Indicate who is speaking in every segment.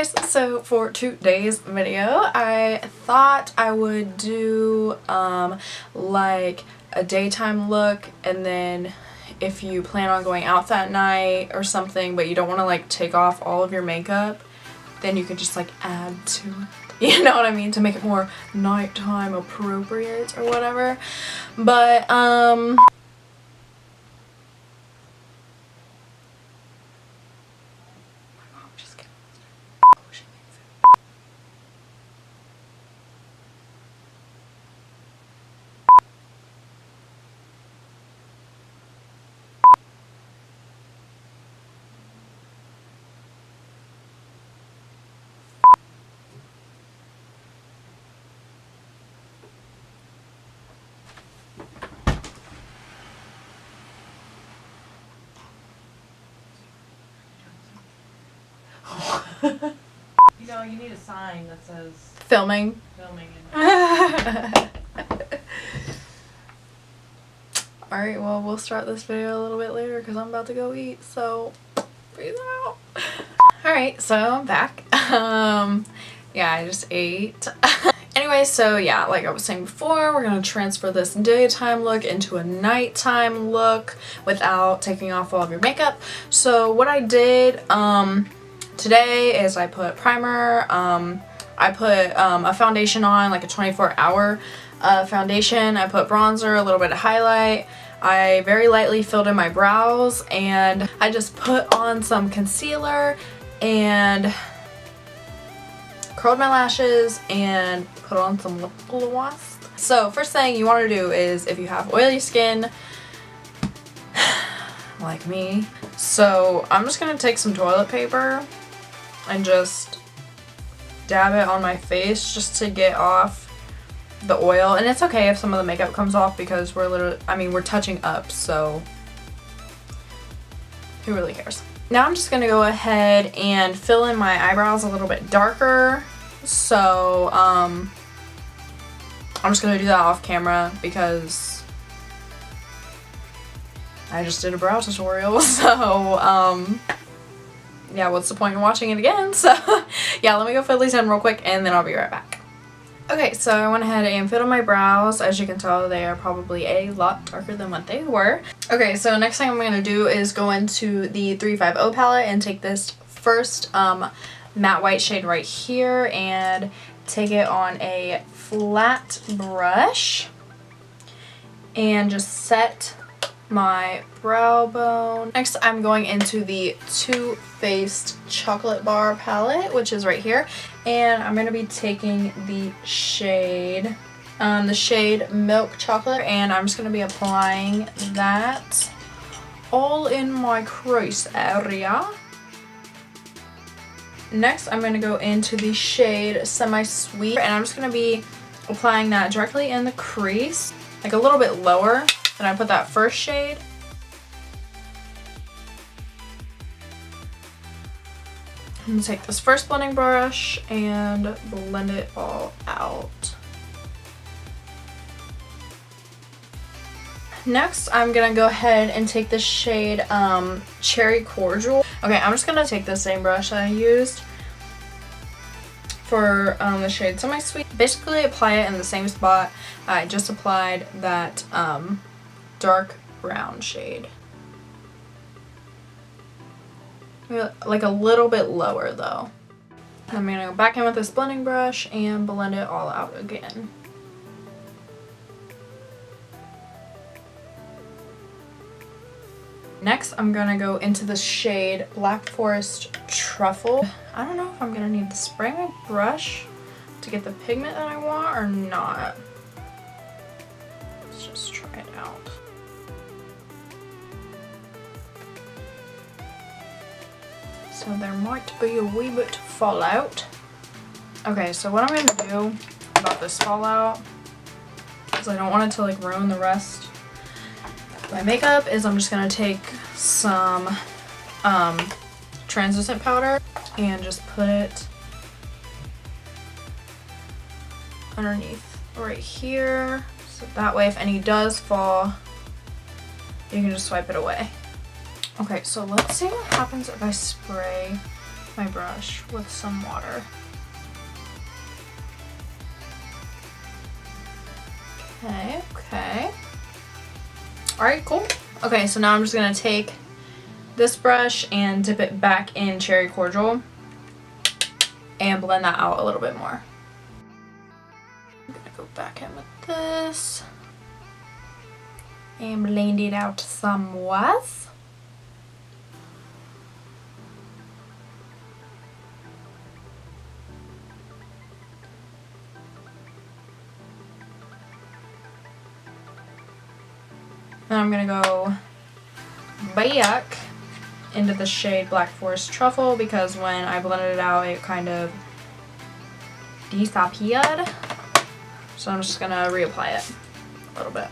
Speaker 1: guys, so for today's video I thought I would do like a daytime look, and then if you plan on going out that night or something but you don't want to like take off all of your makeup, then you could just like add to it, you know what I mean, to make it more nighttime appropriate or whatever. But
Speaker 2: You know, you need a sign that says
Speaker 1: filming. Alright, well, we'll start this video a little bit later because I'm about to go eat, so peace out. Alright, so I'm back. Yeah, I just ate. Anyway, so yeah, like I was saying before, we're going to transfer this daytime look into a nighttime look without taking off all of your makeup. So what I did today is I put primer, I put a foundation on, like a 24-hour foundation. I put bronzer, a little bit of highlight. I very lightly filled in my brows, and I just put on some concealer and curled my lashes and put on some lip gloss. So first thing you want to do is, if you have oily skin like me, so I'm just going to take some toilet paper and just dab it on my face just to get off the oil. And it's okay if some of the makeup comes off because we're touching up, so who really cares? Now I'm just gonna go ahead and fill in my eyebrows a little bit darker. So I'm just gonna do that off camera because I just did a brow tutorial, so yeah, what's the point in watching it again? So yeah, let me go fill these in real quick and then I'll be right back. Okay, so I went ahead and filled in my brows. As you can tell, they are probably a lot darker than what they were. Okay, so next thing I'm going to do is go into the 350 palette and take this first matte white shade right here and take it on a flat brush and just set my brow bone. Next, I'm going into the Too Faced Chocolate Bar palette, which is right here, and I'm going to be taking the shade Milk Chocolate, and I'm just going to be applying that all in my crease area. Next, I'm going to go into the shade Semi Sweet, and I'm just going to be applying that directly in the crease, like a little bit lower than I put that first shade. I'm going to take this first blending brush and blend it all out. Next, I'm going to go ahead and take the shade Cherry Cordial. Okay, I'm just going to take the same brush that I used for the shade Semi Sweet. Basically apply it in the same spot I just applied that dark brown shade. Like a little bit lower though. I'm going to go back in with this blending brush and blend it all out again. Next, I'm going to go into the shade Black Forest Truffle. I don't know if I'm going to need to spray my brush to get the pigment that I want or not. Let's just try it out. So there might be a wee bit fallout. Okay, so what I'm going to do about this fallout, because I don't want it to like ruin the rest of my makeup, is I'm just going to take some translucent powder and just put it underneath right here. So that way if any does fall, you can just swipe it away. Okay, so let's see what happens if I spray my brush with some water. Okay. Alright, cool. Okay, so now I'm just gonna take this brush and dip it back in cherry cordial and blend that out a little bit more. I'm gonna go back in with this and blend it out somewhat. Then I'm gonna go back into the shade Black Forest Truffle because when I blended it out it kind of disappeared. So I'm just gonna reapply it a little bit.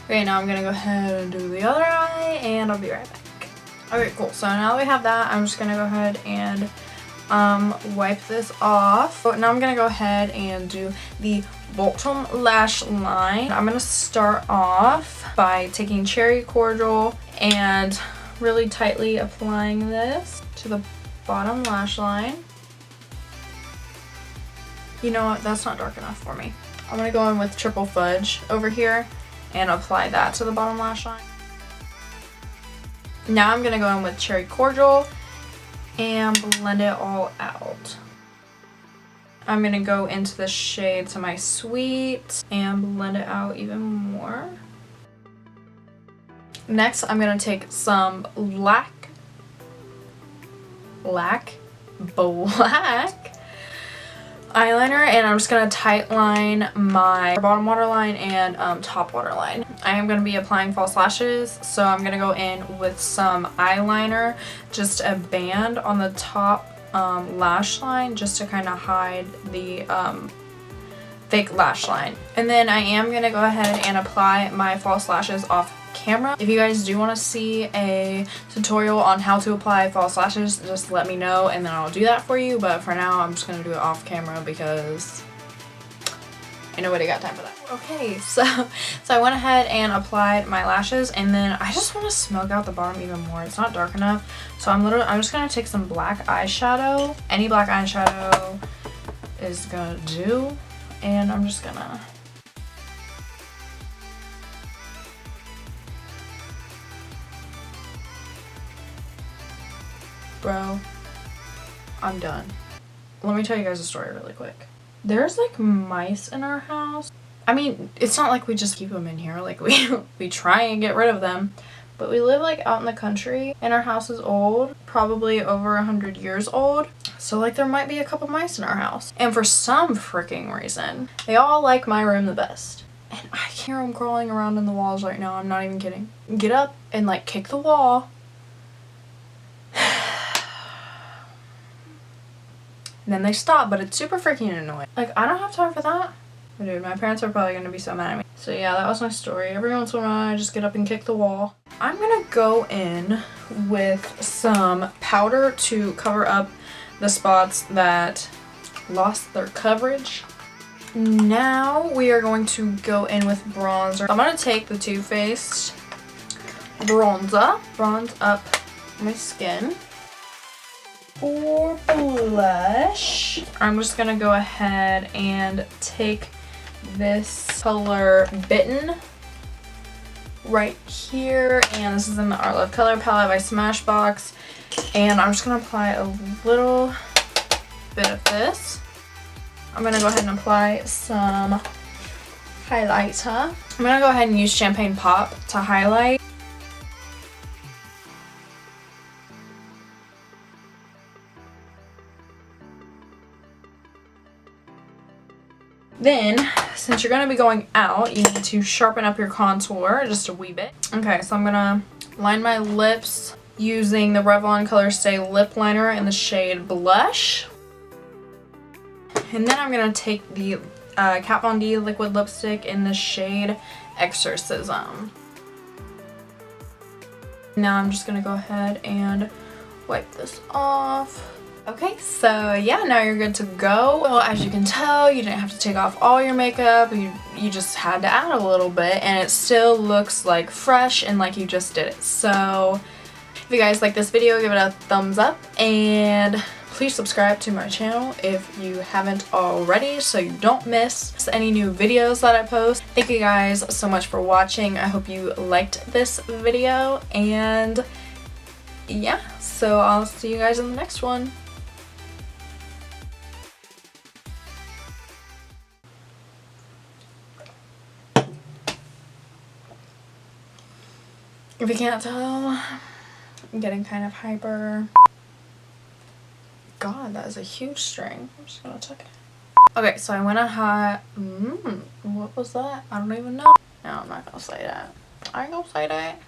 Speaker 1: Okay, now I'm gonna go ahead and do the other eye and I'll be right back. Okay, cool. So now that we have that, I'm just gonna go ahead and wipe this off. So now I'm gonna go ahead and do the bottom lash line. I'm gonna start off by taking cherry cordial and really tightly applying this to the bottom lash line. You know what, that's not dark enough for me. I'm gonna go in with triple fudge over here and apply that to the bottom lash line. Now I'm gonna go in with cherry cordial and blend it all out. I'm gonna go into the shade Semi Sweet and blend it out even more. Next, I'm gonna take some black eyeliner and I'm just gonna tight line my bottom waterline and top waterline. I am gonna be applying false lashes, so I'm gonna go in with some eyeliner, just a band on the top lash line just to kind of hide the fake lash line. And then I am gonna go ahead and apply my false lashes off camera. If you guys do want to see a tutorial on how to apply false lashes, just let me know and then I'll do that for you, but for now I'm just gonna do it off camera because ain't nobody got time for that. Okay, so I went ahead and applied my lashes and then I just want to smoke out the bottom even more. It's not dark enough, so I'm just gonna take some black eyeshadow. Any black eyeshadow is gonna do, and I'm just gonna bro, I'm done. Let me tell you guys a story really quick. There's like mice in our house. I mean, it's not like we just keep them in here. Like we try and get rid of them, but we live like out in the country and our house is old, probably over 100 years old. So like there might be a couple mice in our house. And for some freaking reason, they all like my room the best. And I hear them crawling around in the walls right now. I'm not even kidding. Get up and like kick the wall. And then they stop, but it's super freaking annoying. Like, I don't have time for that. But dude, my parents are probably gonna be so mad at me. So yeah, that was my story. Every once in a while, I just get up and kick the wall. I'm gonna go in with some powder to cover up the spots that lost their coverage. Now we are going to go in with bronzer. I'm gonna take the Too Faced bronzer, bronze up my skin. For blush, I'm just gonna go ahead and take this color Bitten right here, and this is in the Art Love Color Palette by Smashbox, and I'm just gonna apply a little bit of this. I'm gonna go ahead and apply some highlighter. I'm gonna go ahead and use Champagne Pop to highlight. Then, since you're going to be going out, you need to sharpen up your contour just a wee bit. Okay, so I'm going to line my lips using the Revlon Color Stay Lip Liner in the shade Blush. And then I'm going to take the Kat Von D liquid lipstick in the shade Exorcism. Now I'm just going to go ahead and wipe this off. Okay, so yeah, now you're good to go. Well, as you can tell, you didn't have to take off all your makeup. You just had to add a little bit, and it still looks like fresh and like you just did it. So if you guys like this video, give it a thumbs up, and please subscribe to my channel if you haven't already so you don't miss any new videos that I post. Thank you guys so much for watching. I hope you liked this video, and yeah, so I'll see you guys in the next one. If you can't tell, I'm getting kind of hyper. God, that is a huge string. I'm just gonna tuck it. Okay, so I went a hot. What was that? I don't even know. No, I'm not gonna say that. I ain't gonna say that.